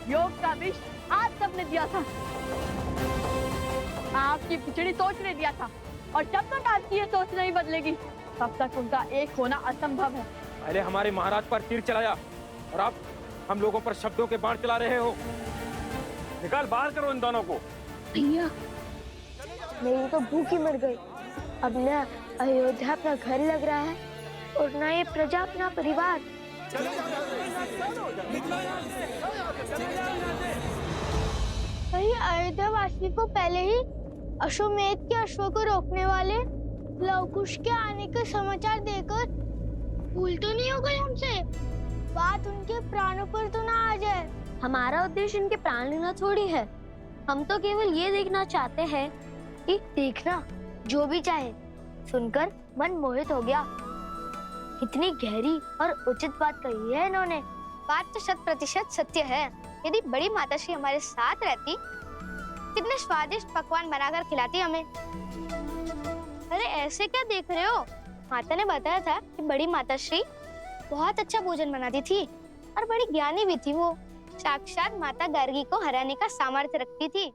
योग का विष आप सबने दिया था, आपकी पिछड़ी सोच ने दिया था, और जब तक आपकी ये सोच नहीं बदलेगी तब तक उनका एक होना असंभव है। पहले हमारे महाराज पर तीर चलाया और अब हम लोगों पर शब्दों के बाण चला रहे हो। निकाल बाहर करो इन दोनों को। भैया मेरी तो भूख ही मर गई। अब न अयोध्या अपना घर लग रहा है और न ये प्रजा अपना परिवार। कहीं अयोध्या वासी को पहले ही अश्वमेध के अश्व को रोकने वाले लवकुश के आने के समाचार देकर भूल तो नहीं हो गए हमसे? बात उनके प्राणों पर तो ना आ जाए। हमारा उद्देश्य इनके प्राण लेना थोड़ी है, हम तो केवल ये देखना चाहते हैं कि देखना जो भी चाहे सुनकर मन मोहित हो गया। इतनी गहरी और उचित बात कही है इन्होंने। बात तो 100% सत्य है। यदि बड़ी माताश्री हमारे साथ रहती कितने स्वादिष्ट पकवान बनाकर खिलाती हमें। अरे ऐसे क्या देख रहे हो? माता ने बताया था कि बड़ी माताश्री बहुत अच्छा भोजन बनाती थी और बड़ी ज्ञानी भी थी। वो साक्षात माता गार्गी को हराने का सामर्थ्य रखती थी।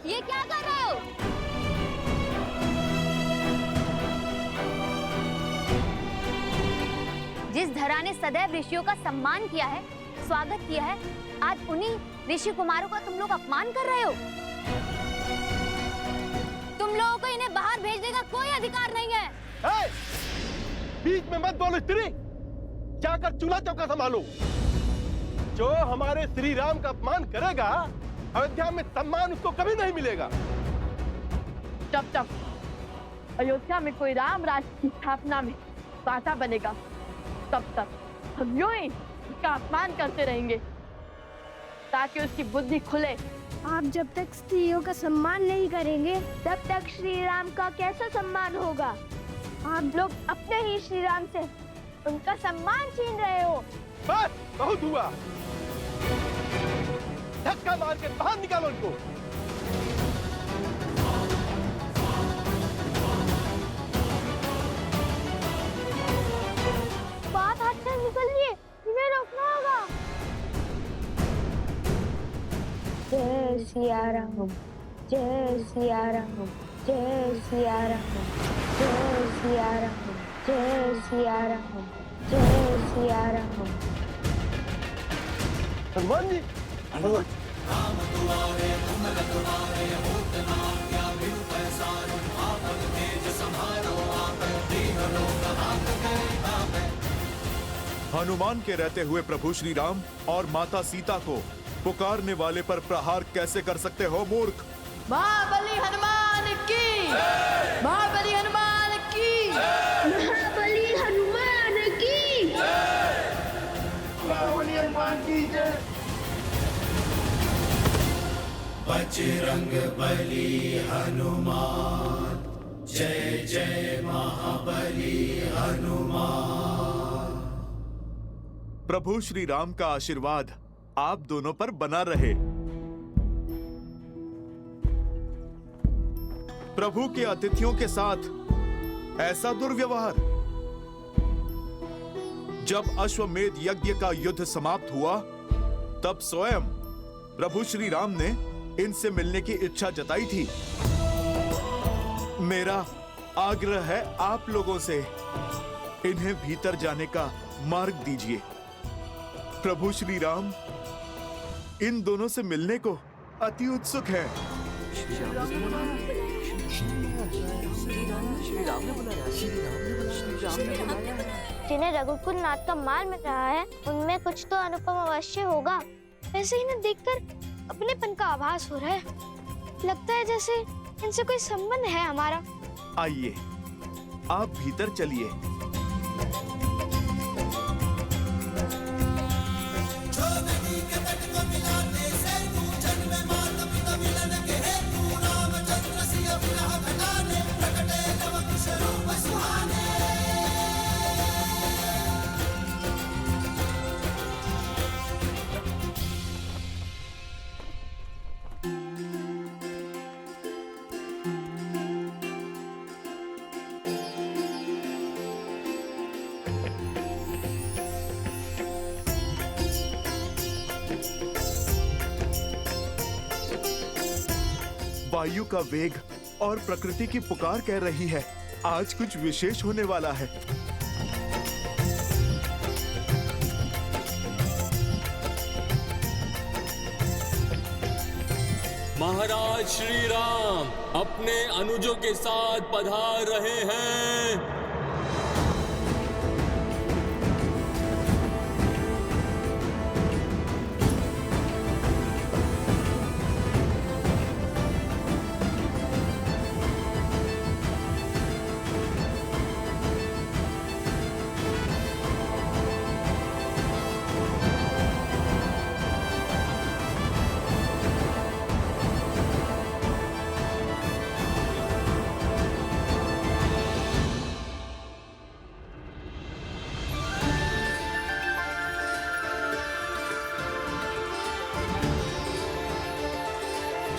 ये क्या कर रहे हो? जिस धरा ने सदैव ऋषियों का सम्मान किया है, स्वागत किया है, आज उन्हीं ऋषि कुमारों का तुम लोग अपमान कर रहे हो। तुम लोगों को इन्हें बाहर भेजने का कोई अधिकार नहीं है। बीच में मत बोलो स्त्री, जाकर चूल्हा चौका संभालो। जो हमारे श्री राम का अपमान करेगा अयोध्या में सम्मान उसको कभी नहीं मिलेगा। जब तक अयोध्या में कोई राम राज्य की स्थापना में बाधा बनेगा तब तक हम यूं ही उसका अपमान करते रहेंगे ताकि उसकी बुद्धि खुले। आप जब तक स्त्रियों का सम्मान नहीं करेंगे तब तक श्री राम का कैसा सम्मान होगा? आप लोग अपने ही श्री राम से उनका सम्मान छीन रहे हो। बस बहुत हुआ, धक्का मार के बाहर निकालो उनको। बात हाथ से निकल लिए, इन्हें रोकना होगा। जय सिया राम, जय सिया राम, जय सिया राम, जय सिया राम, जय सिया राम, जय सिया राम। हनुमान जी, राम दुआरे तुमल दुआरे होत ना क्या बिन पैसारो आपन तेज संहारो आप दीनो कहात है। हनुमान के रहते हुए प्रभु श्री राम और माता सीता को पुकारने वाले पर प्रहार कैसे कर सकते हो मूर्ख? महाबली हनुमान की, महाबली हनुमान की, महाबली हनुमान की, महाबली हनुमान की जय। बजरंग बली हनुमान, जय जय महाबली हनुमान। प्रभु श्री राम का आशीर्वाद आप दोनों पर बना रहे। प्रभु के अतिथियों के साथ ऐसा दुर्व्यवहार। जब अश्वमेध यज्ञ का युद्ध समाप्त हुआ तब स्वयं प्रभु श्री राम ने इनसे मिलने की इच्छा जताई थी। मेरा आग्रह है आप लोगों से, इन्हें भीतर जाने का मार्ग दीजिए। प्रभु श्री राम इन दोनों से मिलने को अति उत्सुक है। जिन्हें रघुकुल नाथ का माल मिल रहा है उनमें कुछ तो अनुपम अवश्य होगा। वैसे इन्हें देखकर अपनेपन का आभास हो रहा है। लगता है जैसे इनसे कोई संबंध है हमारा। आइए आप भीतर चलिए। वायु का वेग और प्रकृति की पुकार कह रही है, आज कुछ विशेष होने वाला है। महाराज श्री राम अपने अनुजों के साथ पधार रहे हैं।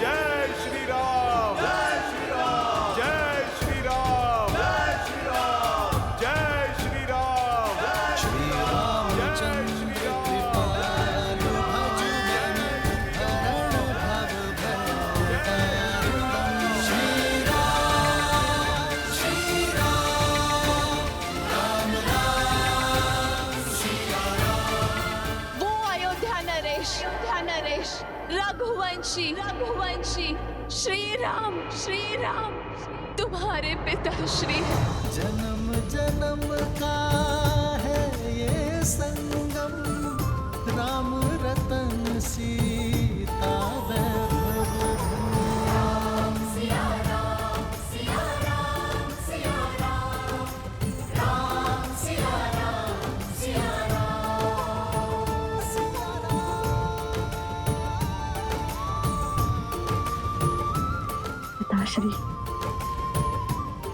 जय श्री राम, जय श्री राम, जय श्री राम, जय श्री राम, जय श्री राम, श्री रामचंद्र कृपालु भज मन हरण भव भय दयालु। श्री राम राम राम सिया राम। वो अयोध्या नरेश रघुवंशी श्री राम तुम्हारे पिताश्री है। जन्म जन्म का है ये संगम, राम रतन सीता वैभव। राम सिया राम, सिया राम, सिया राम, राम सिया राम, सिया राम, सिया पिताश्री,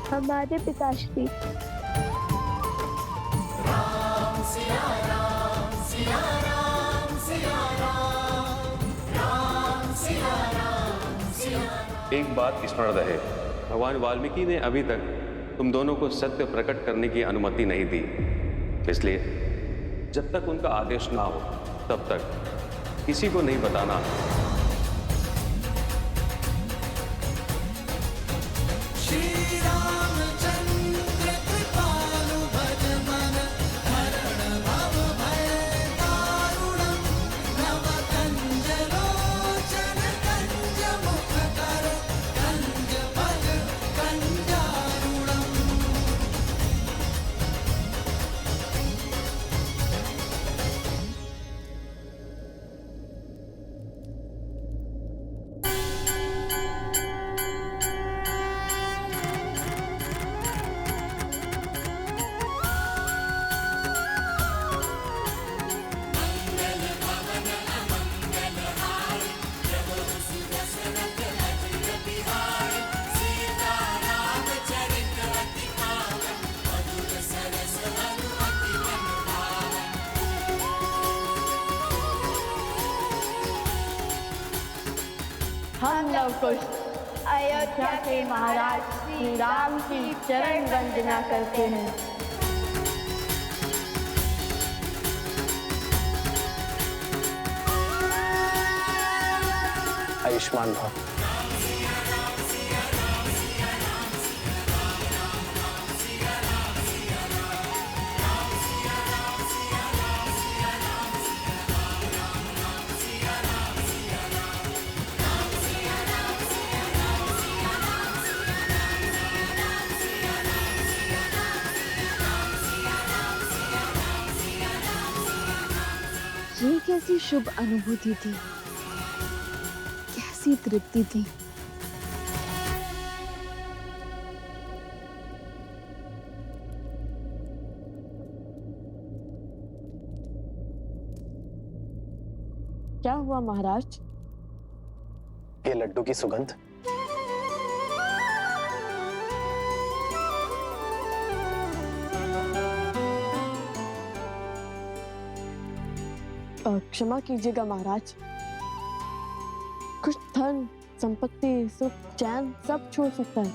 हमारे पिताश्री। राम सिया राम, सिया राम, सिया राम, राम सिया राम, सिया राम। एक बात स्मरण रहे, भगवान वाल्मीकि ने अभी तक तुम दोनों को सत्य प्रकट करने की अनुमति नहीं दी, इसलिए जब तक उनका आदेश ना हो तब तक किसी को नहीं बताना। श्री रामचंद्र कृपालु भज मन हरण भव भय दारुणम। नव कंज लोचन कंज मुख कर कंज भज कंजारुणम। हम लव कुश अयोध्या के महाराज श्री राम की चरण वंदना करते हैं। आयुष्मान भव। ये कैसी शुभ अनुभूति थी, कैसी तृप्ति थी। क्या हुआ महाराज? ये लड्डू की सुगंध। क्षमा कीजिएगा महाराज, कुछ धन संपत्ति सुख चैन सब छोड़ सकता है,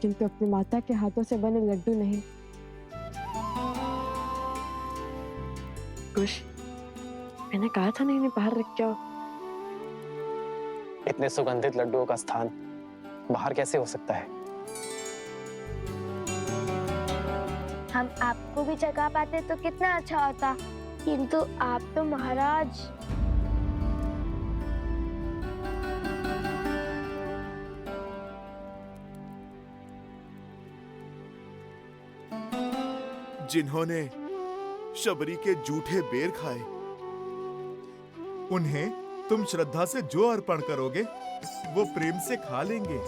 किंतु अपनी माता के हाथों से बने लड्डू नहीं। कुछ मैंने कहा था ना इन्हें बाहर रख जाओ, इतने सुगंधित लड्डुओं का स्थान बाहर कैसे हो सकता है? हम आपको भी जगा पाते तो कितना अच्छा होता, किंतु आप तो महाराज। जिन्होंने शबरी के जूठे बेर खाए, उन्हें तुम श्रद्धा से जो अर्पण करोगे वो प्रेम से खा लेंगे।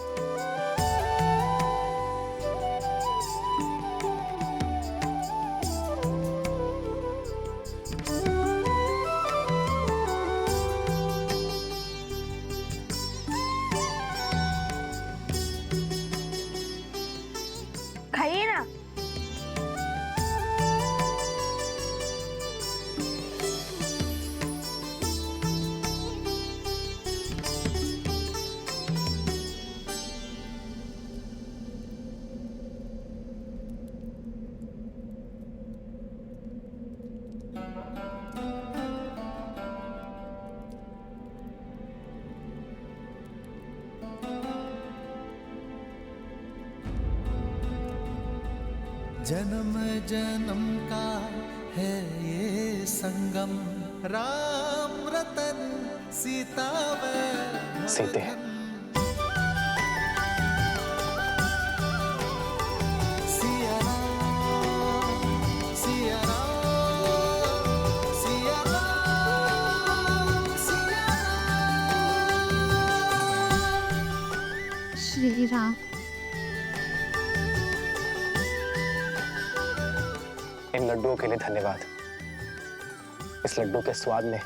खाइए ना। जन्म जन्म का है ये संगम, राम रतन सीता सीते सिया राम, सिया राम, सिया राम, सिया राम। श्री राम। इन लड्डुओं के लिए धन्यवाद। इस लड्डू के स्वाद ने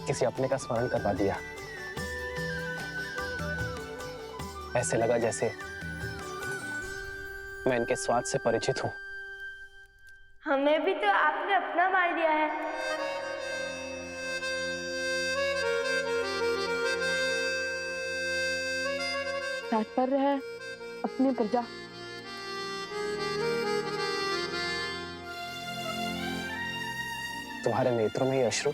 किसी अपने का स्मरण करवा दिया। ऐसे लगा जैसे मैं इनके स्वाद से परिचित हूं। हमें भी तो आपने अपना मान लिया है। तात्पर्य है अपनी प्रजा। तुम्हारे नेत्रों में ये अश्रु,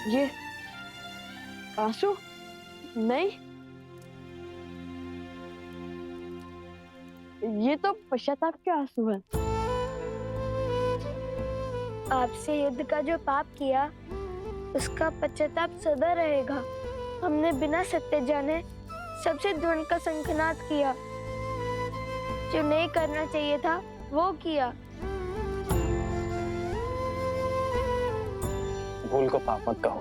ये आंसू नहीं, ये तो पश्चाताप के आंसू हैं। आपसे युद्ध का जो पाप किया उसका पश्चाताप सदा रहेगा। हमने बिना सत्य जाने सबसे द्रोण का शंखनाद किया, जो नहीं करना चाहिए था वो किया। भूल को पाप मत कहो,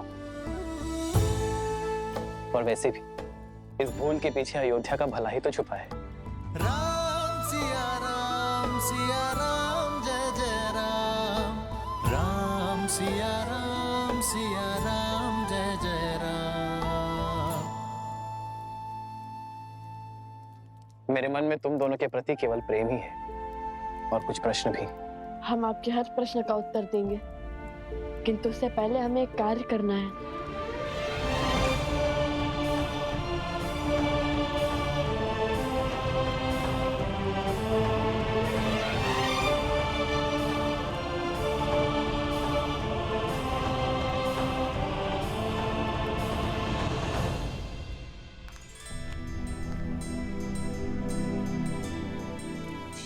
और वैसे भी इस भूल के पीछे अयोध्या का भला ही तो छुपा है। राम सिया राम, सिया राम जय जय राम, राम सिया राम, सिया राम जय जय राम। मेरे मन में तुम दोनों के प्रति केवल प्रेम ही है, और कुछ प्रश्न भी। हम आपके हर प्रश्न का उत्तर देंगे, किंतु उससे पहले हमें एक कार्य करना है।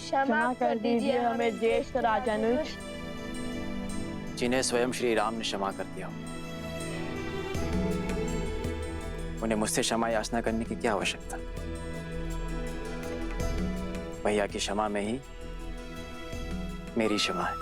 क्षमा कर दीजिए हमें ज्येष्ठ राजानुज, जिन्हें स्वयं श्री राम ने क्षमा कर दिया। उन्हें मुझसे क्षमा याचना करने की क्या आवश्यकता? भैया की क्षमा में ही मेरी क्षमा है।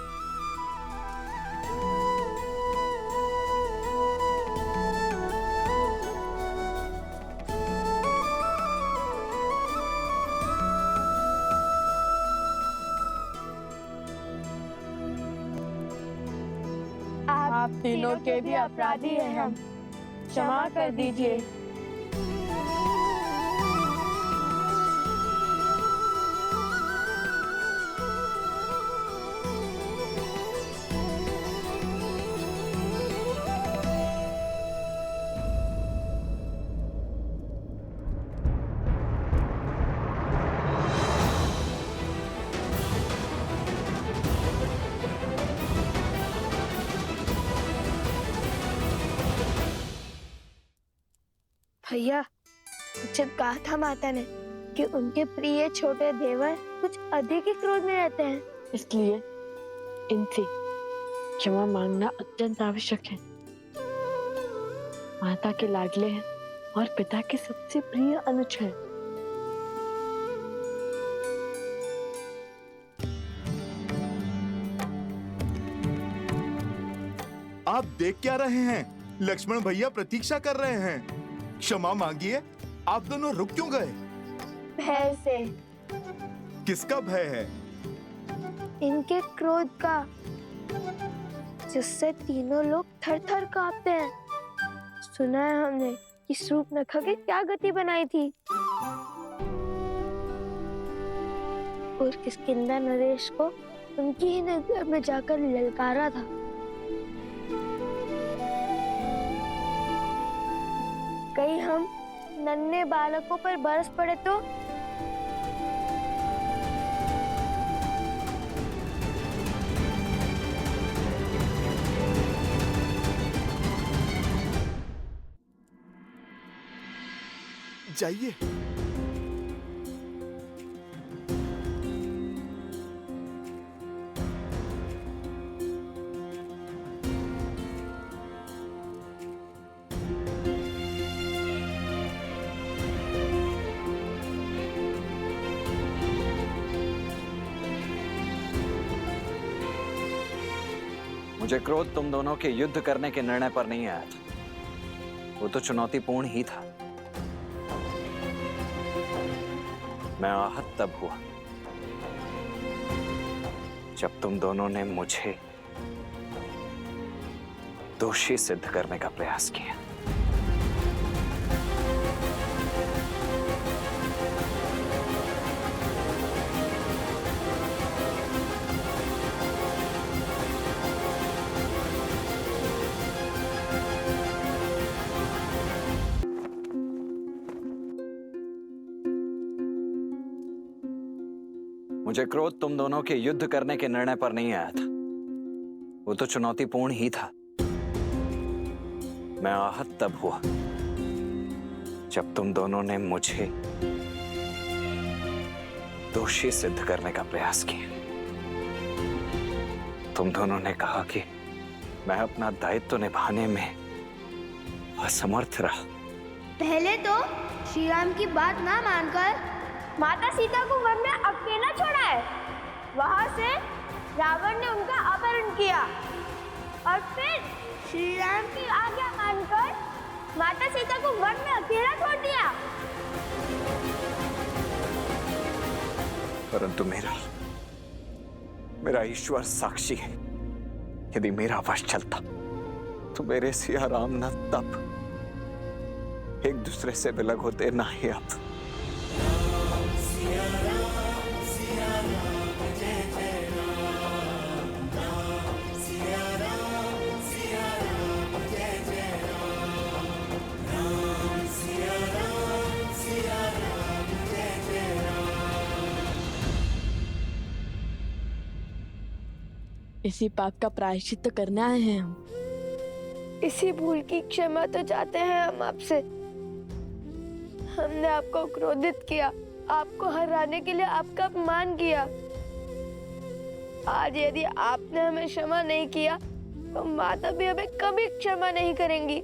आप तीनों के भी अपराधी हैं हम, क्षमा कर दीजिए। भैया, जब कहा था माता ने कि उनके प्रिय छोटे देवर कुछ अधिक ही क्रोध में रहते हैं, इसलिए इनसे क्षमा मांगना अत्यंत आवश्यक है। माता के लाडले हैं और पिता के सबसे प्रिय अनुज हैं। आप देख क्या रहे हैं? लक्ष्मण भैया प्रतीक्षा कर रहे हैं। क्षमा मांगिए। आप दोनों रुक क्यों गए? भय से। किसका भय है? इनके क्रोध का, जिससे तीनों लोग थर-थर कांपते हैं। सुना है हमने कि शूर्पणखा की क्या गति बनाई थी और किष्किंधा नरेश को उनकी ही नगर में जाकर ललकारा था। कहीं हम नन्हे बालकों पर बरस पड़े तो? जाइए। मुझे क्रोध तुम दोनों के युद्ध करने के निर्णय पर नहीं आया था। वो तो चुनौतीपूर्ण ही था। मैं आहत तब हुआ जब तुम दोनों ने मुझे दोषी सिद्ध करने का प्रयास किया। मुझे क्रोध तुम दोनों के युद्ध करने के निर्णय पर नहीं आया था। वो तो चुनौतीपूर्ण ही था। मैं आहत तब हुआ जब तुम दोनों ने मुझे दोषी सिद्ध करने का प्रयास किया। तुम दोनों ने कहा कि मैं अपना दायित्व निभाने में असमर्थ रहा। पहले तो श्री राम की बात ना मानकर माता सीता को वन में अकेला छोड़ा है। वहां से रावण ने उनका अपहरण किया और फिर श्री राम की आज्ञा मानकर माता सीता को वन में अकेला छोड़ दिया। परंतु मेरा ईश्वर साक्षी है। यदि मेरा वश चलता तो मेरे सिया राम न तब एक दूसरे से विलग होते, ना ही अब। इसी पाप का प्रायश्चित्त करने आए हैं हम। इसी भूल की क्षमा तो चाहते हैं हम आपसे। हमने आपको क्रोधित किया, आपको हराने के लिए आपका अपमान किया। आज यदि आपने हमें क्षमा नहीं किया तो माता भी हमें कभी क्षमा नहीं करेंगी।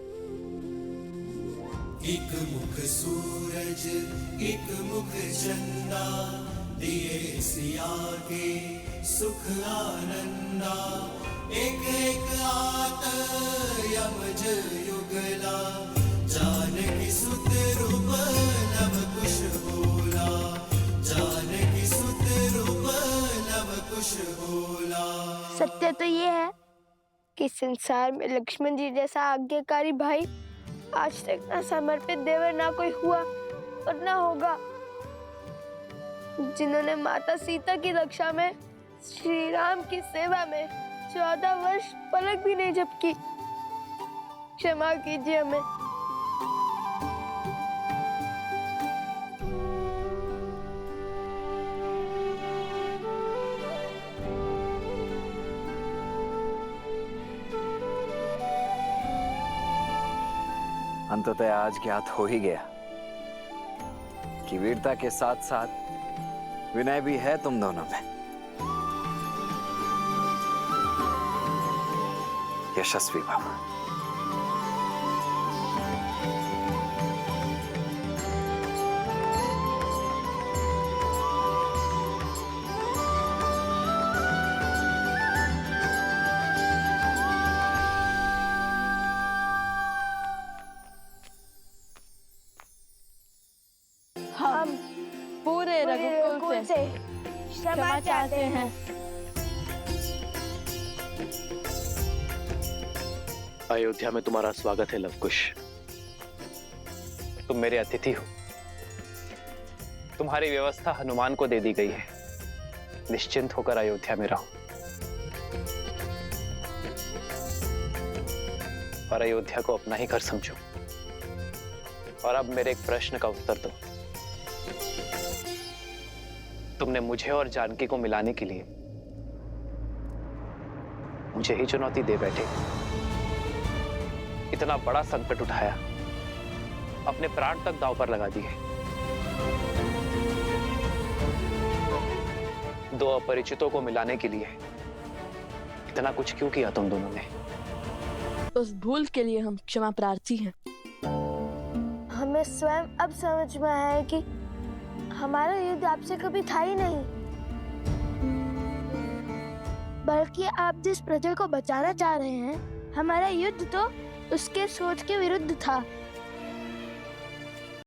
एक मुख सूरज एक मुख चंदा, दिए सिया के सुख आनंदा। एक एक आत यमज युगला, जानकी सुत रूप नव कुश बोला। जानकी सुत रूप नव कुश बोला। सत्य तो ये है कि संसार में लक्ष्मण जी जैसा आज्ञाकारी भाई आज तक ना समर्पित देवर ना कोई हुआ और ना होगा, जिन्होंने माता सीता की रक्षा में श्री राम की सेवा में 14 वर्ष पलक भी नहीं झपकी। क्षमा कीजिए हमें। अंततः आज ज्ञात हो ही गया कि वीरता के साथ साथ विनय भी है तुम दोनों में। यशस्वी भव। हम पूरे रघुकुल से क्षमा चाहते हैं। अयोध्या में तुम्हारा स्वागत है लवकुश। तुम मेरे अतिथि हो। तुम्हारी व्यवस्था हनुमान को दे दी गई है। निश्चिंत होकर अयोध्या में रहो और अयोध्या को अपना ही घर समझो। और अब मेरे एक प्रश्न का उत्तर दो। तुमने मुझे और जानकी को मिलाने के लिए मुझे ही चुनौती दे बैठे। इतना बड़ा संकट उठाया, अपने प्राण तक दांव पर लगा दिए। दो अपरिचितों को मिलाने के लिए इतना कुछ क्यों किया तुम दोनों ने? उस भूल के लिए हम क्षमा प्रार्थी हैं। हमें स्वयं अब समझ में आया है कि हमारा युद्ध आपसे कभी था ही नहीं, बल्कि आप जिस प्रजा को बचाना चाह रहे हैं, हमारा युद्ध तो उसके सोच के विरुद्ध था।